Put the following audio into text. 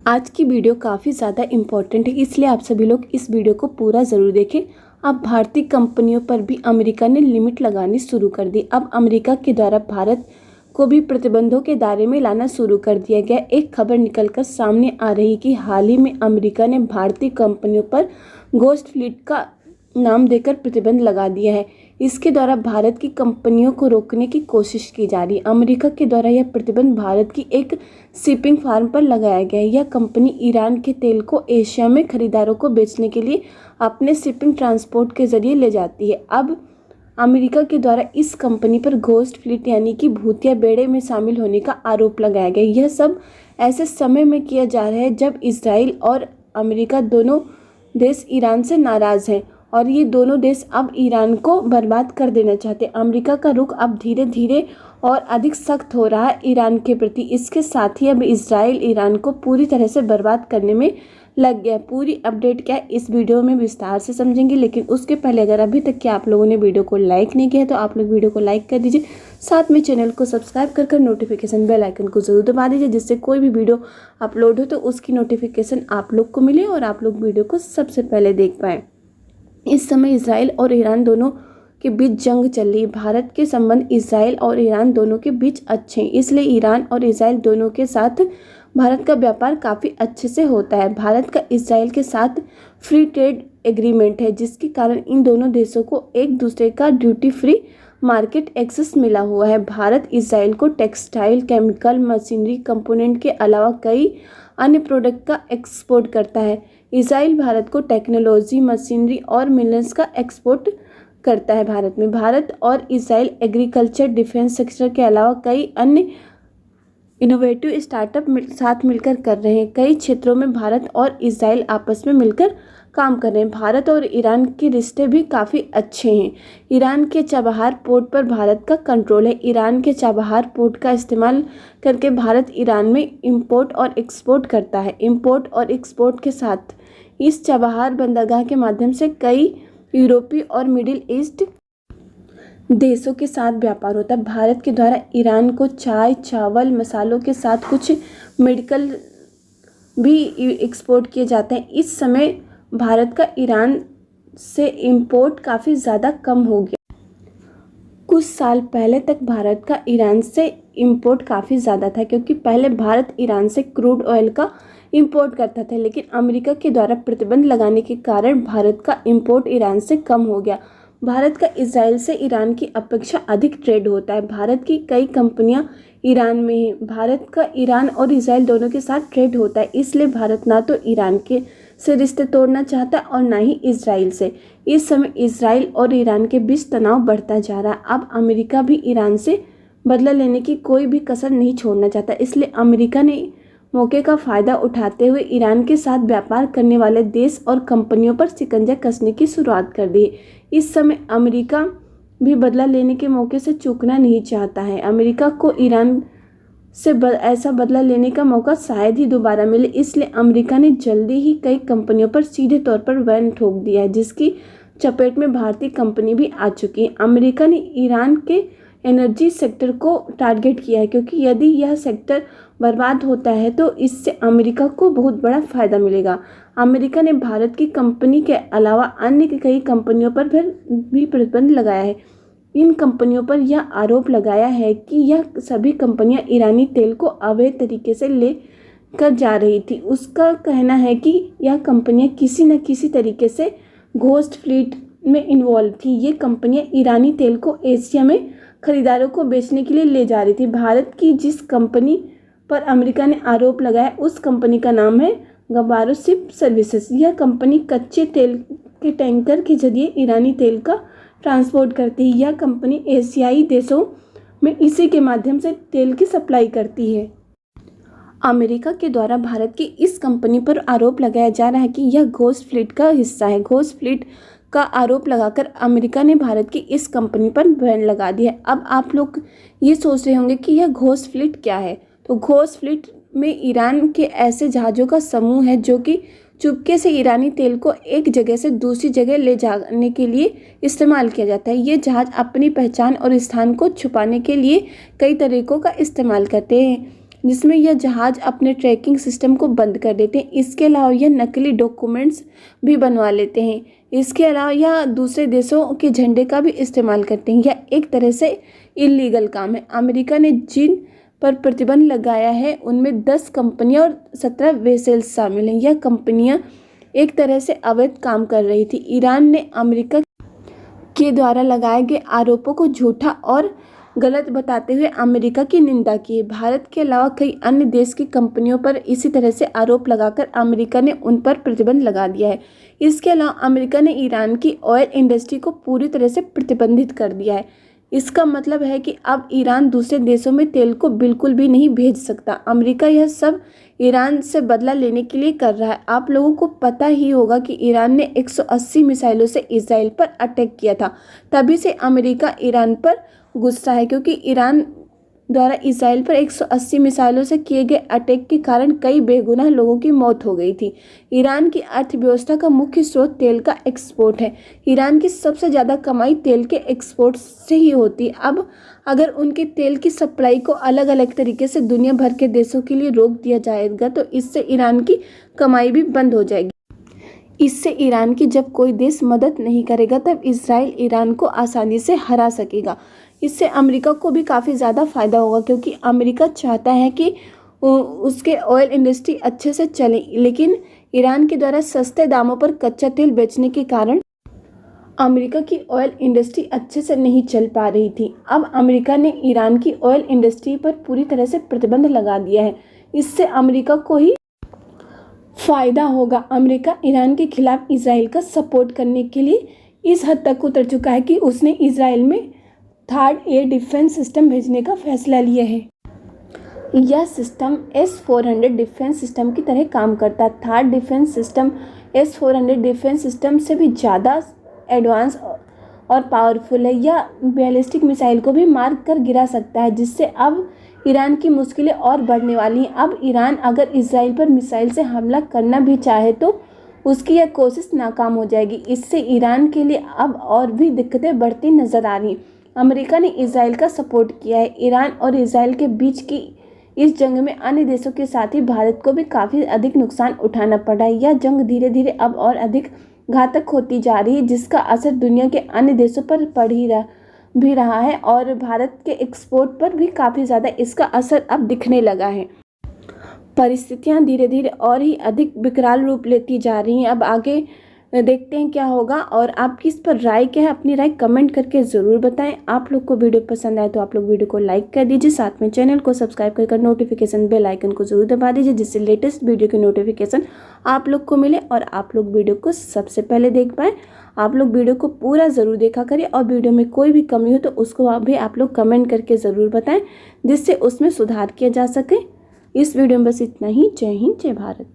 आज की वीडियो काफ़ी ज़्यादा इम्पोर्टेंट है, इसलिए आप सभी लोग इस वीडियो को पूरा ज़रूर देखें। अब भारतीय कंपनियों पर भी अमेरिका ने लिमिट लगानी शुरू कर दी। अब अमेरिका के द्वारा भारत को भी प्रतिबंधों के दायरे में लाना शुरू कर दिया गया। एक खबर निकलकर सामने आ रही कि हाल ही में अमेरिका ने भारतीय कंपनियों पर घोस्ट फ्लीट का नाम देकर प्रतिबंध लगा दिया है। इसके द्वारा भारत की कंपनियों को रोकने की कोशिश की जा रही है। अमेरिका के द्वारा यह प्रतिबंध भारत की एक शिपिंग फार्म पर लगाया गया है। यह कंपनी ईरान के तेल को एशिया में खरीदारों को बेचने के लिए अपने शिपिंग ट्रांसपोर्ट के जरिए ले जाती है। अब अमेरिका के द्वारा इस कंपनी पर घोस्ट फ्लीट यानी कि भूतिया बेड़े में शामिल होने का आरोप लगाया गया। यह सब ऐसे समय में किया जा रहा है जब इजराइल और अमेरिका दोनों देश ईरान से नाराज़ हैं और ये दोनों देश अब ईरान को बर्बाद कर देना चाहते हैं। अमेरिका का रुख अब धीरे धीरे और अधिक सख्त हो रहा है ईरान के प्रति। इसके साथ ही अब इजराइल ईरान को पूरी तरह से बर्बाद करने में लग गया। पूरी अपडेट क्या है इस वीडियो में विस्तार से समझेंगे, लेकिन उसके पहले अगर अभी तक के आप लोगों ने वीडियो को लाइक नहीं किया है तो आप लोग वीडियो को लाइक कर दीजिए। साथ में चैनल को सब्सक्राइब कर नोटिफिकेशन बेल आइकन को जरूर दबा दीजिए, जिससे कोई भी वीडियो अपलोड हो तो उसकी नोटिफिकेशन आप लोग को मिले और आप लोग वीडियो को सबसे पहले देख पाएँ। इस समय इजराइल और ईरान दोनों के बीच जंग चल रही है। भारत के संबंध इजराइल और ईरान दोनों के बीच अच्छे हैं, इसलिए ईरान और इजराइल दोनों के साथ भारत का व्यापार काफ़ी अच्छे से होता है। भारत का इजराइल के साथ फ्री ट्रेड एग्रीमेंट है, जिसके कारण इन दोनों देशों को एक दूसरे का ड्यूटी फ्री मार्केट एक्सेस मिला हुआ है। भारत इजराइल को टेक्सटाइल, केमिकल, मशीनरी कंपोनेंट के अलावा कई अन्य प्रोडक्ट का एक्सपोर्ट करता है। इजराइल भारत को टेक्नोलॉजी, मशीनरी और मिनरल्स का एक्सपोर्ट करता है। भारत और इजराइल एग्रीकल्चर, डिफेंस सेक्टर के अलावा कई अन्य इनोवेटिव स्टार्टअप साथ मिलकर कर रहे हैं। कई क्षेत्रों में भारत और इजराइल आपस में मिलकर काम कर रहे हैं। भारत और ईरान के रिश्ते भी काफ़ी अच्छे हैं। ईरान के चाबहार पोर्ट पर भारत का कंट्रोल है। ईरान के चाबहार पोर्ट का इस्तेमाल करके भारत ईरान में इंपोर्ट और एक्सपोर्ट करता है। इंपोर्ट और एक्सपोर्ट के साथ इस चाबहार बंदरगाह के माध्यम से कई यूरोपीय और मिडिल ईस्ट देशों के साथ व्यापार होता है। भारत के द्वारा ईरान को चाय, चावल, मसालों के साथ कुछ मेडिकल भी एक्सपोर्ट किए जाते हैं। इस समय भारत का ईरान से इंपोर्ट काफ़ी ज़्यादा कम हो गया। कुछ साल पहले तक भारत का ईरान से इंपोर्ट काफ़ी ज़्यादा था, क्योंकि पहले भारत ईरान से क्रूड ऑयल का इंपोर्ट करता था, लेकिन अमेरिका के द्वारा प्रतिबंध लगाने के कारण भारत का इंपोर्ट ईरान से कम हो गया। भारत का इजराइल से ईरान की अपेक्षा अधिक ट्रेड होता है। भारत की कई कंपनियां ईरान में हैं। भारत का ईरान और इजराइल दोनों के साथ ट्रेड होता है, इसलिए भारत ना तो ईरान के से रिश्ते तोड़ना चाहता और ना ही इजराइल से। इस समय इजराइल और ईरान के बीच तनाव बढ़ता जा रहा है। अब अमेरिका भी ईरान से बदला लेने की कोई भी कसर नहीं छोड़ना चाहता, इसलिए अमेरिका ने मौके का फ़ायदा उठाते हुए ईरान के साथ व्यापार करने वाले देश और कंपनियों पर शिकंजा कसने की शुरुआत कर दी है। इस समय अमेरिका भी बदला लेने के मौके से चूकना नहीं चाहता है। अमेरिका को ईरान से ऐसा बदला लेने का मौका शायद ही दोबारा मिले, इसलिए अमेरिका ने जल्दी ही कई कंपनियों पर सीधे तौर पर बैन ठोक दिया है, जिसकी चपेट में भारतीय कंपनी भी आ चुकी है। अमेरिका ने ईरान के एनर्जी सेक्टर को टारगेट किया है, क्योंकि यदि यह सेक्टर बर्बाद होता है तो इससे अमेरिका को बहुत बड़ा फ़ायदा मिलेगा। अमेरिका ने भारत की कंपनी के अलावा अन्य कई कंपनियों पर फिर भी प्रतिबंध लगाया है। इन कंपनियों पर यह आरोप लगाया है कि यह सभी कंपनियां ईरानी तेल को अवैध तरीके से ले कर जा रही थी। उसका कहना है कि यह कंपनियां किसी न किसी तरीके से घोस्ट फ्लीट में इन्वॉल्व थी। ये कंपनियां ईरानी तेल को एशिया में खरीदारों को बेचने के लिए ले जा रही थी। भारत की जिस कंपनी पर अमेरिका ने आरोप लगाया उस कंपनी का नाम है गबारो शिप सर्विसेज। यह कंपनी कच्चे तेल के टैंकर के जरिए ईरानी तेल का ट्रांसपोर्ट करती है। यह कंपनी एशियाई देशों में इसी के माध्यम से तेल की सप्लाई करती है। अमेरिका के द्वारा भारत की इस कंपनी पर आरोप लगाया जा रहा है कि यह घोस्ट फ्लीट का हिस्सा है। घोस्ट फ्लीट का आरोप लगाकर अमेरिका ने भारत की इस कंपनी पर बैन लगा दिया। अब आप लोग ये सोच रहे होंगे कि यह घोस्ट फ्लीट क्या है। तो घोस्ट फ्लीट में ईरान के ऐसे जहाज़ों का समूह है जो कि चुपके से ईरानी तेल को एक जगह से दूसरी जगह ले जाने के लिए इस्तेमाल किया जाता है। ये जहाज़ अपनी पहचान और स्थान को छुपाने के लिए कई तरीकों का इस्तेमाल करते हैं, जिसमें यह जहाज अपने ट्रैकिंग सिस्टम को बंद कर देते हैं। इसके अलावा यह नकली डॉक्यूमेंट्स भी बनवा लेते हैं। इसके अलावा यह दूसरे देशों के झंडे का भी इस्तेमाल करते हैं। यह एक तरह से इलीगल काम है। अमेरिका ने जिन पर प्रतिबंध लगाया है उनमें 10 कंपनियां और 17 वेसल्स शामिल हैं। यह कंपनियां एक तरह से अवैध काम कर रही थी। ईरान ने अमेरिका के द्वारा लगाए गए आरोपों को झूठा और गलत बताते हुए अमेरिका की निंदा की है। भारत के अलावा कई अन्य देश की कंपनियों पर इसी तरह से आरोप लगाकर अमेरिका ने उन पर प्रतिबंध लगा दिया है। इसके अलावा अमेरिका ने ईरान की ऑयल इंडस्ट्री को पूरी तरह से प्रतिबंधित कर दिया है। इसका मतलब है कि अब ईरान दूसरे देशों में तेल को बिल्कुल भी नहीं भेज सकता। अमेरिका यह सब ईरान से बदला लेने के लिए कर रहा है। आप लोगों को पता ही होगा कि ईरान ने 180 मिसाइलों से इजराइल पर अटैक किया था। तभी से अमेरिका ईरान पर गुस्सा है, क्योंकि ईरान द्वारा इजराइल पर 180 मिसाइलों से किए गए अटैक के कारण कई बेगुनाह लोगों की मौत हो गई थी। ईरान की अर्थव्यवस्था का मुख्य स्रोत तेल का एक्सपोर्ट है। ईरान की सबसे ज़्यादा कमाई तेल के एक्सपोर्ट से ही होती है। अब अगर उनके तेल की सप्लाई को अलग अलग तरीके से दुनिया भर के देशों के लिए रोक दिया जाएगा तो इससे ईरान की कमाई भी बंद हो जाएगी। इससे ईरान की जब कोई देश मदद नहीं करेगा तब इजराइल ईरान को आसानी से हरा सकेगा। इससे अमेरिका को भी काफ़ी ज़्यादा फ़ायदा होगा, क्योंकि अमेरिका चाहता है कि उसके ऑयल इंडस्ट्री अच्छे से चले, लेकिन ईरान के द्वारा सस्ते दामों पर कच्चा तेल बेचने के कारण अमेरिका की ऑयल इंडस्ट्री अच्छे से नहीं चल पा रही थी। अब अमेरिका ने ईरान की ऑयल इंडस्ट्री पर पूरी तरह से प्रतिबंध लगा दिया है। इससे अमेरिका को ही फ़ायदा होगा। अमेरिका ईरान के खिलाफ इजराइल का सपोर्ट करने के लिए इस हद तक उतर चुका है कि उसने इजराइल में थर्ड एयर डिफेंस सिस्टम भेजने का फैसला लिया है। यह सिस्टम S-400 डिफेंस सिस्टम की तरह काम करता है। Third defence system S-400 defence system से भी ज़्यादा एडवांस और पावरफुल है। यह बैलिस्टिक मिसाइल को भी मार कर गिरा सकता है, जिससे अब ईरान की मुश्किलें और बढ़ने वाली हैं। अब ईरान अगर इजराइल पर मिसाइल से हमला करना भी चाहे तो उसकी यह कोशिश नाकाम हो जाएगी। इससे ईरान के लिए अब और भी दिक्कतें बढ़ती नजर आ रही। अमेरिका ने इजराइल का सपोर्ट किया है। ईरान और इजराइल के बीच की इस जंग में अन्य देशों के साथ ही भारत को भी काफ़ी अधिक नुकसान उठाना पड़ा है। यह जंग धीरे धीरे अब और अधिक घातक होती जा रही है, जिसका असर दुनिया के अन्य देशों पर पड़ ही रहा है और भारत के एक्सपोर्ट पर भी काफ़ी ज़्यादा इसका असर अब दिखने लगा है। परिस्थितियां धीरे धीरे और ही अधिक विकराल रूप लेती जा रही हैं। अब आगे देखते हैं क्या होगा और आपकी इस पर राय क्या है, अपनी राय कमेंट करके ज़रूर बताएं। आप लोग को वीडियो पसंद आए तो आप लोग वीडियो को लाइक कर दीजिए, साथ में चैनल को सब्सक्राइब कर नोटिफिकेशन बेल आइकन को ज़रूर दबा दीजिए, जिससे लेटेस्ट वीडियो की नोटिफिकेशन आप लोग को मिले और आप लोग वीडियो को सबसे पहले देख पाएँ। आप लोग वीडियो को पूरा ज़रूर देखा करिए और वीडियो में कोई भी कमी हो तो उसको भी आप लोग कमेंट करके ज़रूर बताएँ, जिससे उसमें सुधार किया जा सके। इस वीडियो में बस इतना ही। जय हिंद, जय भारत।